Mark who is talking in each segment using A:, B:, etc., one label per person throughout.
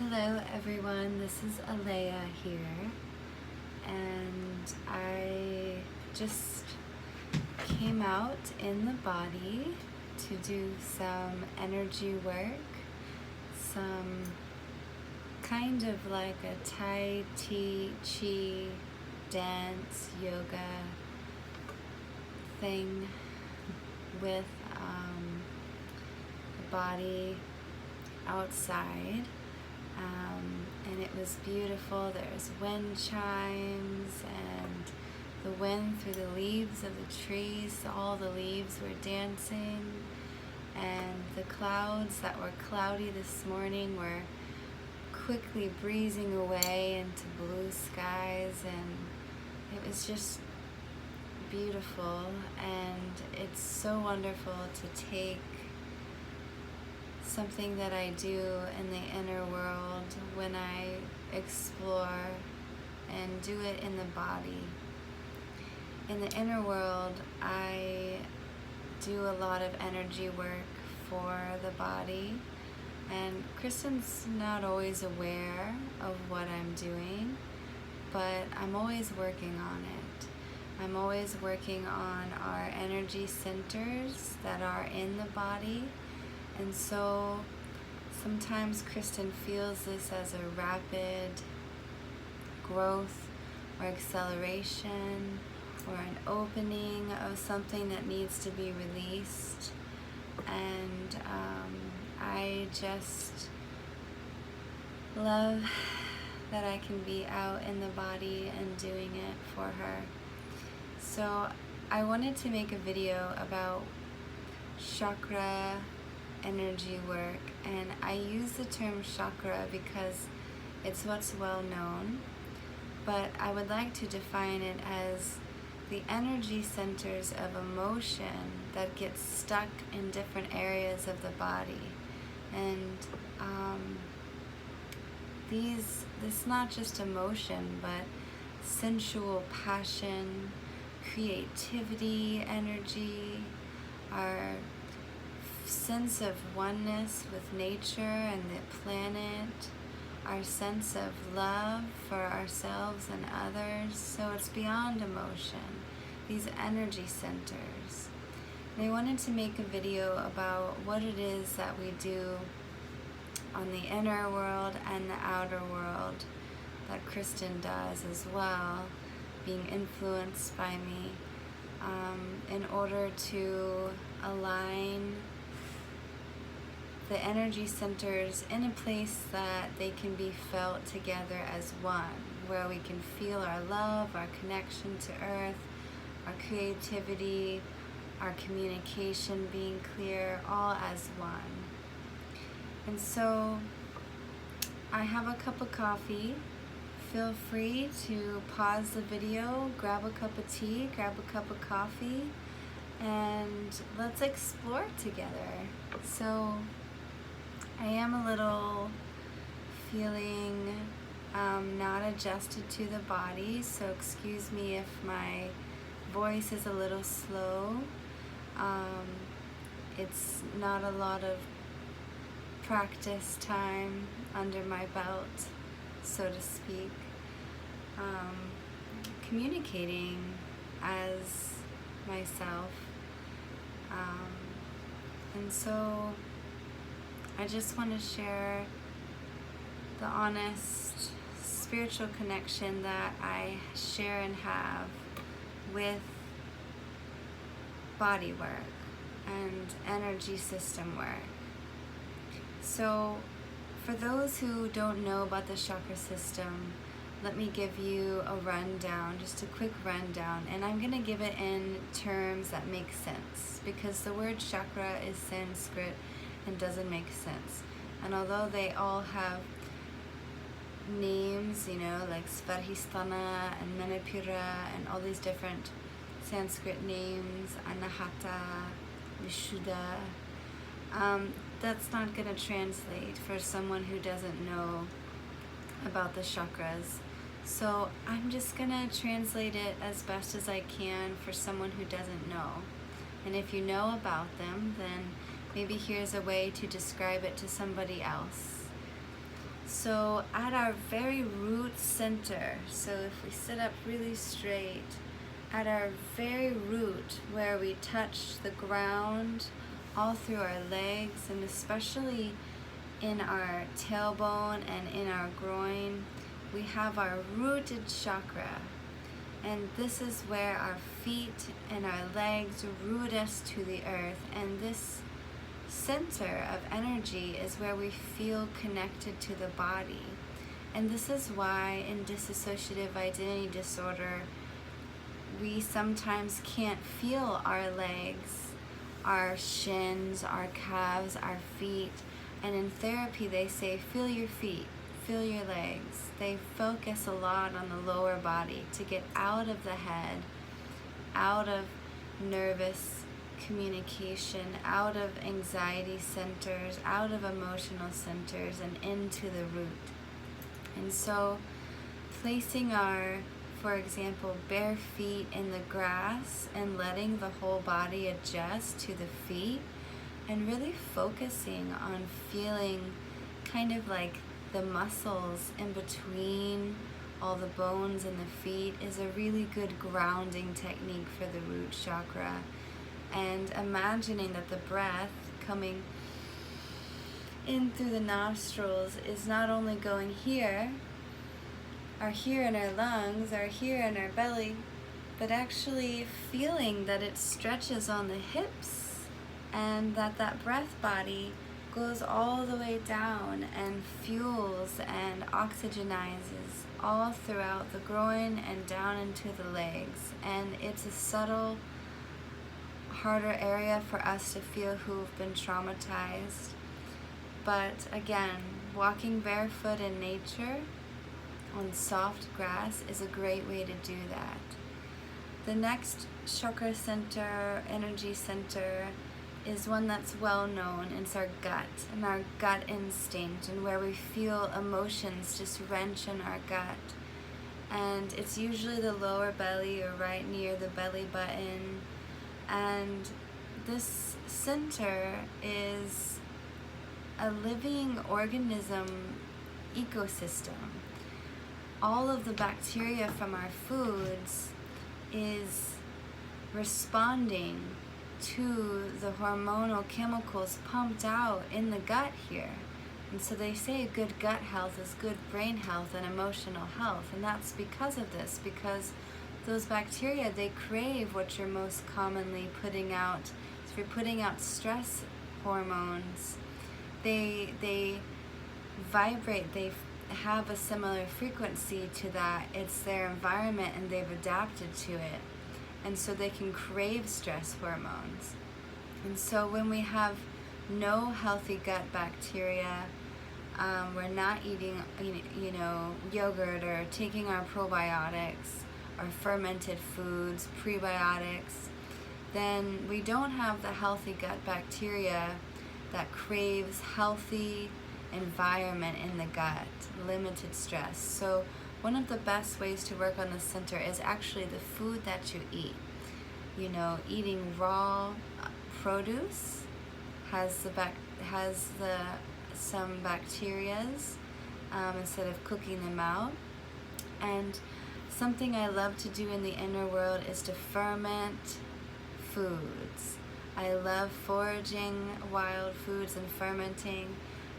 A: Hello everyone, this is Alaya here, and I just came out in the body to do some energy work, some kind of like a Tai Chi dance yoga thing with the body outside. And it was beautiful. There's wind chimes and the wind through the leaves of the trees. All the leaves were dancing, and the clouds that were cloudy this morning were quickly breezing away into blue skies, and it was just beautiful. And it's so wonderful to take something that I do in the inner world when I explore and do it in the body. In the inner world, I do a lot of energy work for the body, and Kristen's not always aware of what I'm doing, but I'm always working on it. I'm always working on our energy centers that are in the body. And so sometimes Kristen feels this as a rapid growth or acceleration or an opening of something that needs to be released. And I just love that I can be out in the body and doing it for her. So I wanted to make a video about chakra energy work, and I use the term chakra because it's what's well known, but I would like to define it as the energy centers of emotion that get stuck in different areas of the body. And this not just emotion, but sensual passion, creativity, energy, our sense of oneness with nature and the planet, our sense of love for ourselves and others. So it's beyond emotion, these energy centers. And I wanted to make a video about what it is that we do on the inner world and the outer world that Kristen does as well, being influenced by me, in order to align the energy centers in a place that they can be felt together as one, where we can feel our love, our connection to earth, our creativity, our communication being clear, all as one. And so I have a cup of coffee. Feel free to pause the video, grab a cup of tea, grab a cup of coffee, and let's explore together. So I am a little feeling not adjusted to the body, so excuse me if my voice is a little slow. It's not a lot of practice time under my belt, so to speak. Communicating as myself. And so I just want to share the honest spiritual connection that I share and have with body work and energy system work. So for those who don't know about the chakra system, let me give you a rundown, just a quick rundown, and I'm going to give it in terms that make sense, because the word chakra is Sanskrit and doesn't make sense. And although they all have names, you know, like Svadhisthana and Manipura and all these different Sanskrit names, Anahata, Vishuddha, that's not going to translate for someone who doesn't know about the chakras. So I'm just going to translate it as best as I can for someone who doesn't know. And if you know about them, then maybe here's a way to describe it to somebody else. So at our very root center, so if we sit up really straight, at our very root where we touch the ground all through our legs, and especially in our tailbone and in our groin, we have our rooted chakra. And this is where our feet and our legs root us to the earth. And this center of energy is where we feel connected to the body. And this is why in dissociative identity disorder, we sometimes can't feel our legs, our shins, our calves, our feet. And in therapy, they say, feel your feet, feel your legs. They focus a lot on the lower body to get out of the head, out of nervous communication, out of anxiety centers, out of emotional centers, and into the root. And so placing our, for example, bare feet in the grass and letting the whole body adjust to the feet, and really focusing on feeling kind of like the muscles in between all the bones in the feet is a really good grounding technique for the root chakra. And imagining that the breath coming in through the nostrils is not only going here, or here in our lungs, or here in our belly, but actually feeling that it stretches on the hips, and that breath body goes all the way down and fuels and oxygenizes all throughout the groin and down into the legs. And it's a subtle, harder area for us to feel who've been traumatized. But again, walking barefoot in nature on soft grass is a great way to do that. The next chakra center, energy center, is one that's well known. It's our gut and our gut instinct, and where we feel emotions just wrench in our gut. And it's usually the lower belly or right near the belly button. And this center is a living organism ecosystem. All of the bacteria from our foods is responding to the hormonal chemicals pumped out in the gut here. And so they say good gut health is good brain health and emotional health. And that's because of this, because those bacteria, they crave what you're most commonly putting out. If you're putting out stress hormones, they vibrate, they have a similar frequency to that. It's their environment and they've adapted to it. And so they can crave stress hormones. And so when we have no healthy gut bacteria, we're not eating, yogurt or taking our probiotics or fermented foods, prebiotics, then we don't have the healthy gut bacteria that craves healthy environment in the gut, limited stress. So one of the best ways to work on the center is actually the food that you eat. Eating raw produce has some bacterias instead of cooking them out. And something I love to do in the inner world is to ferment foods. I love foraging wild foods and fermenting,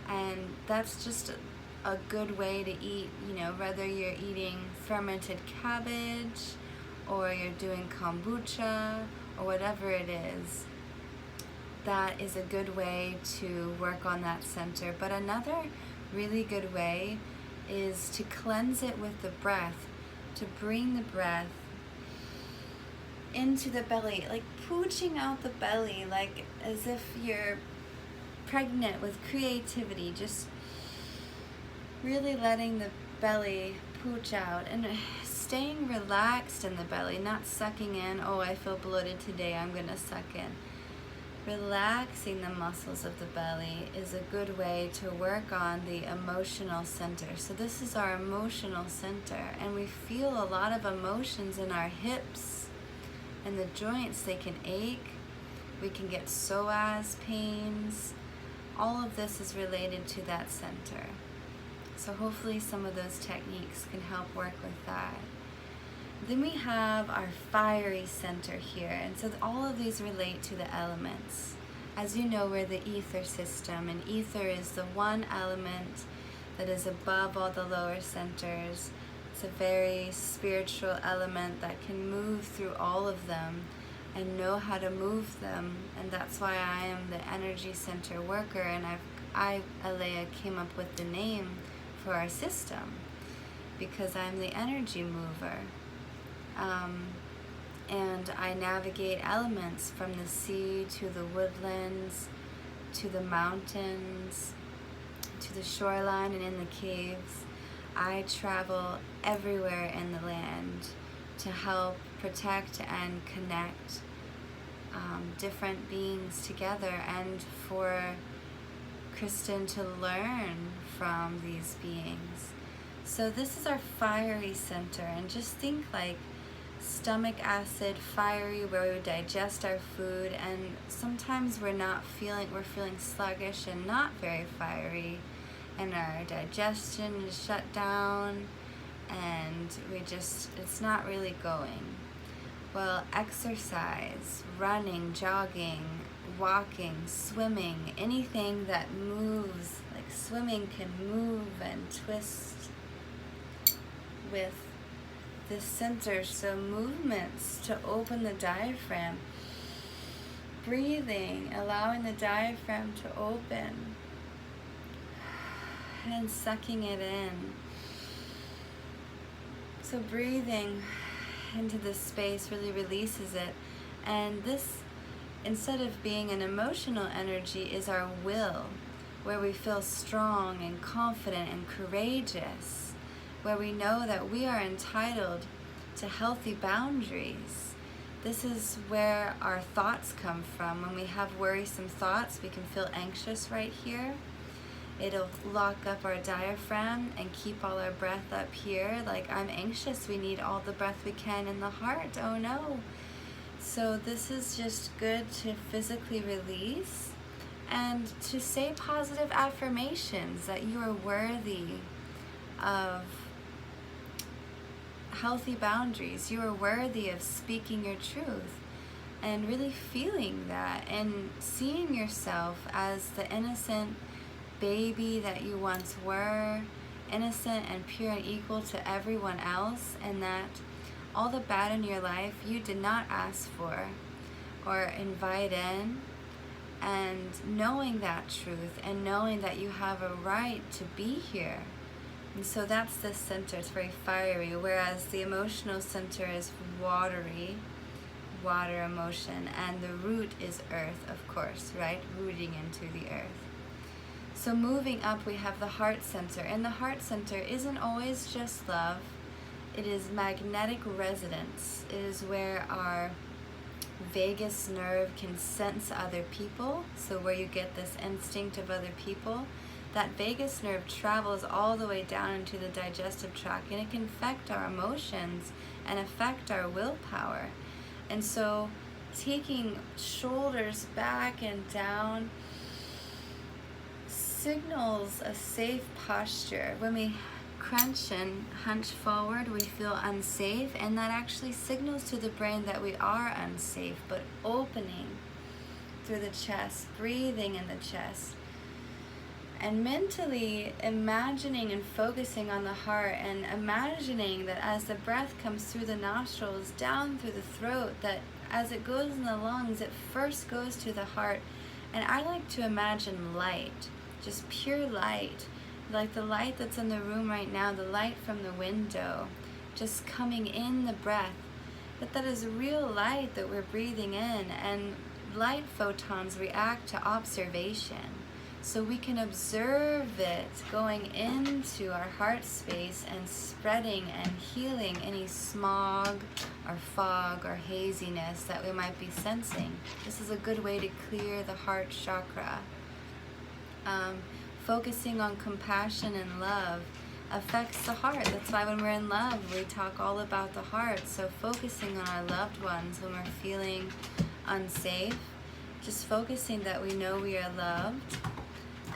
A: and that's just a good way to eat, whether you're eating fermented cabbage or you're doing kombucha or whatever it is. That is a good way to work on that center. But another really good way is to cleanse it with the breath, to bring the breath into the belly, like pooching out the belly, like as if you're pregnant with creativity, just really letting the belly pooch out and staying relaxed in the belly, not sucking in, oh, I feel bloated today, I'm gonna suck in. Relaxing the muscles of the belly is a good way to work on the emotional center. So this is our emotional center, and we feel a lot of emotions in our hips and the joints. They can ache, we can get psoas pains. All of this is related to that center. So hopefully some of those techniques can help work with that. Then we have our fiery center here, and so all of these relate to the elements. As you know, we're the ether system, and ether is the one element that is above all the lower centers. It's a very spiritual element that can move through all of them and know how to move them, and that's why I am the energy center worker, and I, Alaya, came up with the name for our system because I'm the energy mover. And I navigate elements from the sea to the woodlands, to the mountains, to the shoreline and in the caves. I travel everywhere in the land to help protect and connect different beings together, and for Kristen to learn from these beings. So this is our fiery center, and just think like stomach acid, fiery, where we digest our food, and sometimes we're feeling sluggish and not very fiery, and our digestion is shut down, and it's not really going. Well, exercise, running, jogging, walking, swimming, anything that moves, like swimming can move and twist with this center. So movements to open the diaphragm, breathing, allowing the diaphragm to open and sucking it in. So breathing into this space really releases it, and this, instead of being an emotional energy, is our will, where we feel strong and confident and courageous, where we know that we are entitled to healthy boundaries. This is where our thoughts come from. When we have worrisome thoughts, we can feel anxious right here. It'll lock up our diaphragm and keep all our breath up here. Like, I'm anxious, we need all the breath we can in the heart. Oh no. So this is just good to physically release and to say positive affirmations that you are worthy of healthy boundaries. You are worthy of speaking your truth, and really feeling that and seeing yourself as the innocent baby that you once were, innocent and pure and equal to everyone else, and that all the bad in your life you did not ask for or invite in, and knowing that truth and knowing that you have a right to be here. And so that's this center. It's very fiery, whereas the emotional center is watery, water emotion, and the root is earth, of course, right? Rooting into the earth. So moving up, we have the heart center, and the heart center isn't always just love. It is magnetic resonance. It is where our vagus nerve can sense other people, so where you get this instinct of other people. That vagus nerve travels all the way down into the digestive tract, and it can affect our emotions and affect our willpower. And so taking shoulders back and down signals a safe posture. When we crunch and hunch forward, we feel unsafe, and that actually signals to the brain that we are unsafe. But opening through the chest, breathing in the chest, and mentally imagining and focusing on the heart, and imagining that as the breath comes through the nostrils, down through the throat, that as it goes in the lungs, it first goes to the heart. And I like to imagine light, just pure light, like the light that's in the room right now, the light from the window, just coming in the breath. But that is real light that we're breathing in, and light photons react to observation. So we can observe it going into our heart space and spreading and healing any smog or fog or haziness that we might be sensing. This is a good way to clear the heart chakra. Focusing on compassion and love affects the heart. That's why when we're in love, we talk all about the heart. So focusing on our loved ones when we're feeling unsafe, just focusing that we know we are loved,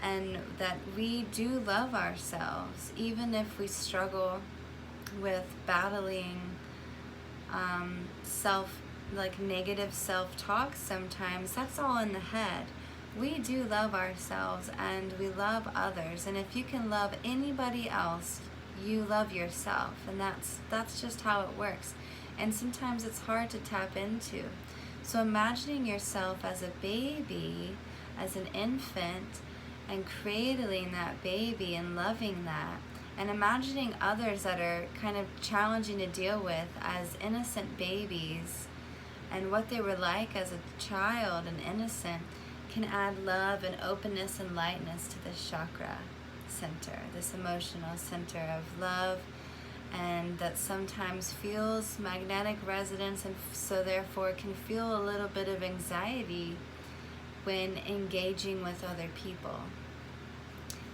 A: and that we do love ourselves, even if we struggle with battling negative self-talk sometimes. That's all in the head. We do love ourselves and we love others, and if you can love anybody else, you love yourself, and that's just how it works. And sometimes it's hard to tap into. So imagining yourself as a baby, as an infant, and cradling that baby and loving that, and imagining others that are kind of challenging to deal with as innocent babies, and what they were like as a child and innocent, can add love and openness and lightness to this chakra center, this emotional center of love, and that sometimes feels magnetic resonance, and so therefore can feel a little bit of anxiety when engaging with other people.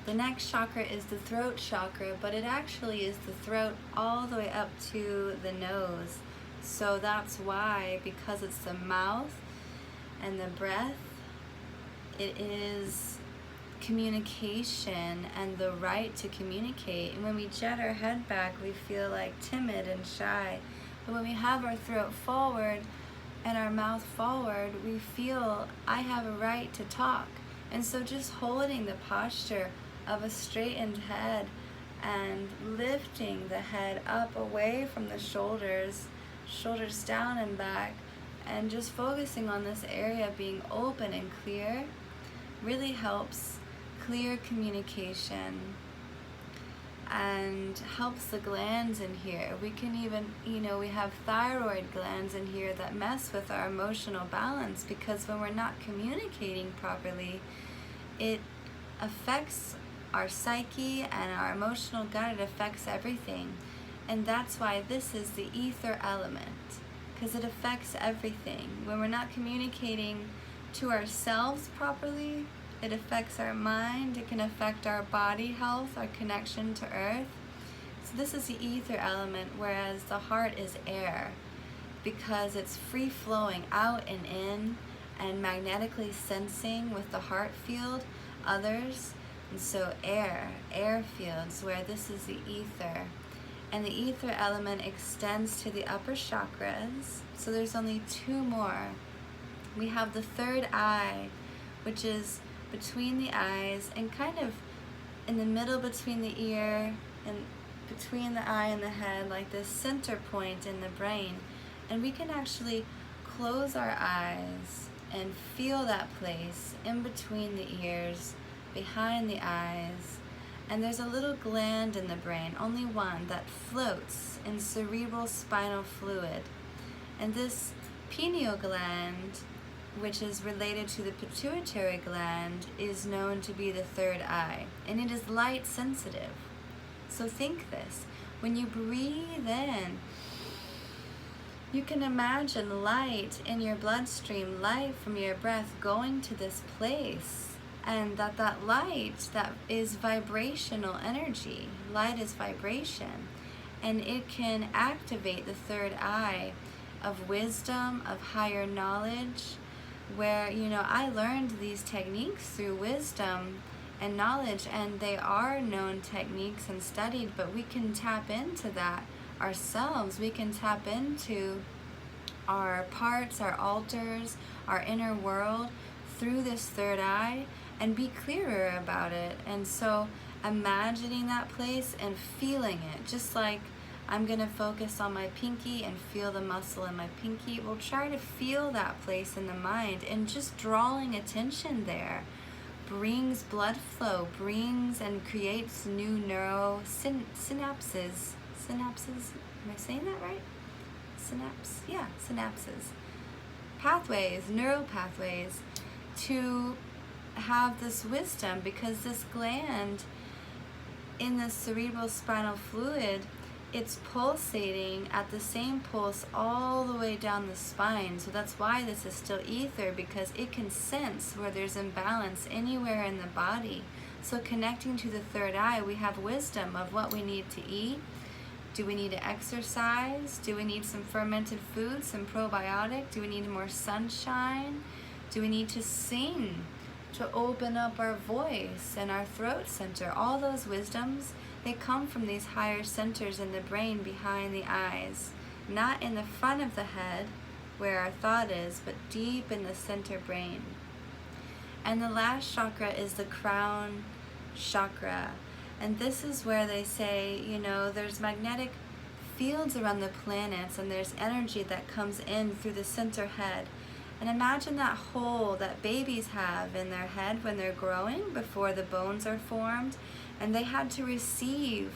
A: The next chakra is the throat chakra, but it actually is the throat all the way up to the nose. So that's why, because it's the mouth and the breath, it is communication and the right to communicate. And when we jet our head back, we feel like timid and shy. But when we have our throat forward and our mouth forward, we feel, I have a right to talk. And so just holding the posture of a straightened head and lifting the head up away from the shoulders, shoulders down and back, and just focusing on this area being open and clear really helps clear communication and helps the glands in here. We can even, we have thyroid glands in here that mess with our emotional balance, because when we're not communicating properly, it affects our psyche and our emotional gut. It affects everything. And that's why this is the ether element, because it affects everything. When we're not communicating to ourselves properly, it affects our mind. It can affect our body health, our connection to earth. So this is the ether element, whereas the heart is air, because it's free flowing out and in and magnetically sensing with the heart field others. And so air fields, where this is the ether. And the ether element extends to the upper chakras. So there's only two more. We have the third eye, which is between the eyes and kind of in the middle between the ear and between the eye and the head, like this center point in the brain. And we can actually close our eyes and feel that place in between the ears, behind the eyes. And there's a little gland in the brain, only one, that floats in cerebral spinal fluid. And this pineal gland, which is related to the pituitary gland, is known to be the third eye. And it is light sensitive. So think this. When you breathe in, you can imagine light in your bloodstream, light from your breath going to this place. And that light, that is vibrational energy. Light is vibration. And it can activate the third eye of wisdom, of higher knowledge, where, I learned these techniques through wisdom and knowledge, and they are known techniques and studied, but we can tap into that ourselves. We can tap into our parts, our altars, our inner world through this third eye and be clearer about it. And so imagining that place and feeling it, just like I'm gonna focus on my pinky and feel the muscle in my pinky. We'll try to feel that place in the mind, and just drawing attention there brings blood flow, brings and creates new neural synapses. Synapses, am I saying that right? Synapses. Pathways, neural pathways, to have this wisdom, because this gland in the cerebral spinal fluid, it's pulsating at the same pulse all the way down the spine. So that's why this is still ether, because it can sense where there's imbalance anywhere in the body. So connecting to the third eye, we have wisdom of what we need to eat. Do we need to exercise? Do we need some fermented food, some probiotic? Do we need more sunshine? Do we need to sing to open up our voice and our throat center. All those wisdoms, they come from these higher centers in the brain behind the eyes, not in the front of the head where our thought is, but deep in the center brain. And the last chakra is the crown chakra. And this is where they say, you know, there's magnetic fields around the planets and there's energy that comes in through the center head. And imagine that hole that babies have in their head when they're growing before the bones are formed, and they had to receive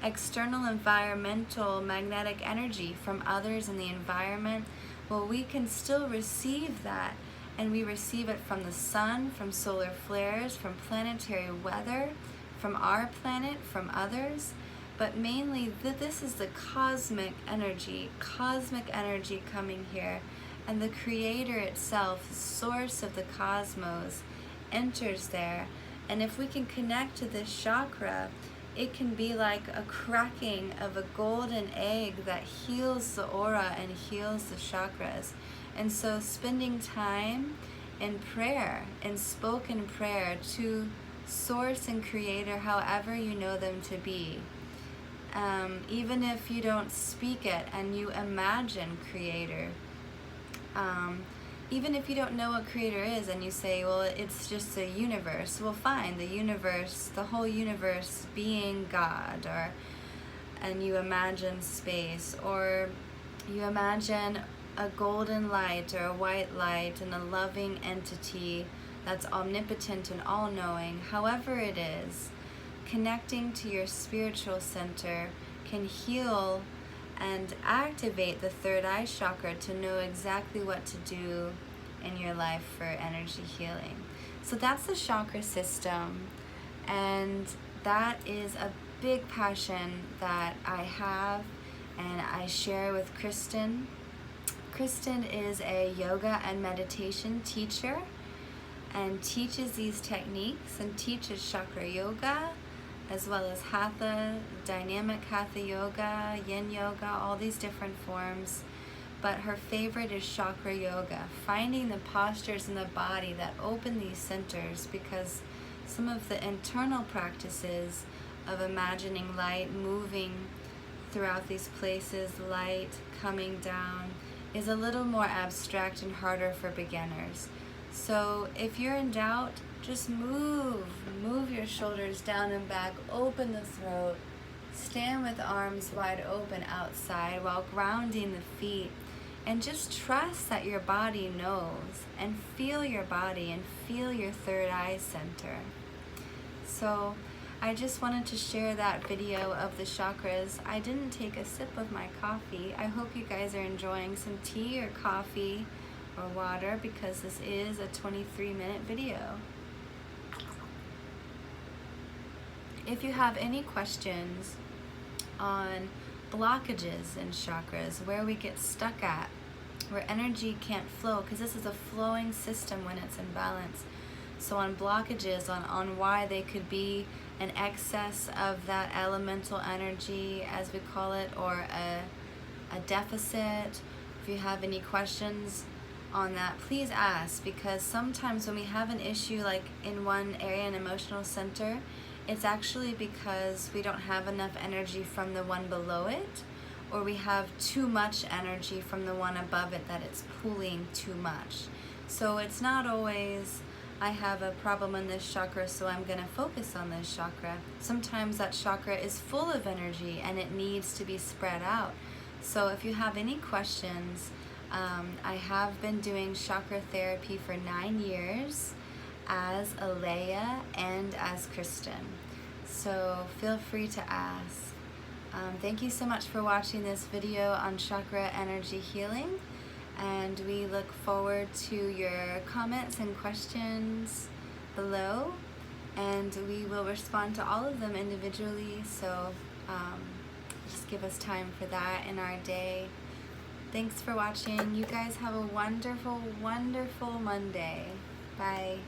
A: external environmental magnetic energy from others in the environment. Well, we can still receive that, and we receive it from the sun, from solar flares, from planetary weather, from our planet, from others. But mainly, this is the cosmic energy coming here. And the Creator itself, the source of the cosmos, enters there. And if we can connect to this chakra, it can be like a cracking of a golden egg that heals the aura and heals the chakras. And so spending time in prayer, in spoken prayer to Source and Creator, however you know them to be, even if you don't speak it and you imagine Creator, even if you don't know what Creator is and you say, well, it's just the universe, well, fine, the universe, the whole universe being God, and you imagine space, or you imagine a golden light or a white light and a loving entity that's omnipotent and all-knowing. However it is, connecting to your spiritual center can heal and activate the third eye chakra to know exactly what to do in your life for energy healing. So that's the chakra system, and that is a big passion that I have and I share with Kristen. Kristen is a yoga and meditation teacher and teaches these techniques and teaches chakra yoga, as well as hatha, dynamic hatha yoga, yin yoga, all these different forms. But her favorite is chakra yoga, finding the postures in the body that open these centers, because some of the internal practices of imagining light moving throughout these places, light coming down, is a little more abstract and harder for beginners. So if you're in doubt, just move your shoulders down and back, open the throat, stand with arms wide open outside while grounding the feet, and just trust that your body knows, and feel your body and feel your third eye center. So I just wanted to share that video of the chakras. I didn't take a sip of my coffee. I hope you guys are enjoying some tea or coffee or water, because this is a 23-minute video. If you have any questions on blockages in chakras, where we get stuck at, where energy can't flow, because this is a flowing system when it's in balance. So on blockages, on why they could be an excess of that elemental energy, as we call it, or a deficit. If you have any questions on that, please ask, because sometimes when we have an issue like in one area, an emotional center, it's actually because we don't have enough energy from the one below it, or we have too much energy from the one above it that it's pulling too much. So it's not always, I have a problem in this chakra, so I'm going to focus on this chakra. Sometimes that chakra is full of energy and it needs to be spread out. So if you have any questions, I have been doing chakra therapy for 9 years as Alaya and as Kristen. So feel free to ask. Thank you so much for watching this video on chakra energy healing, and we look forward to your comments and questions below, and we will respond to all of them individually. So just give us time for that in our day. Thanks for watching. You guys have a wonderful, wonderful Monday. Bye.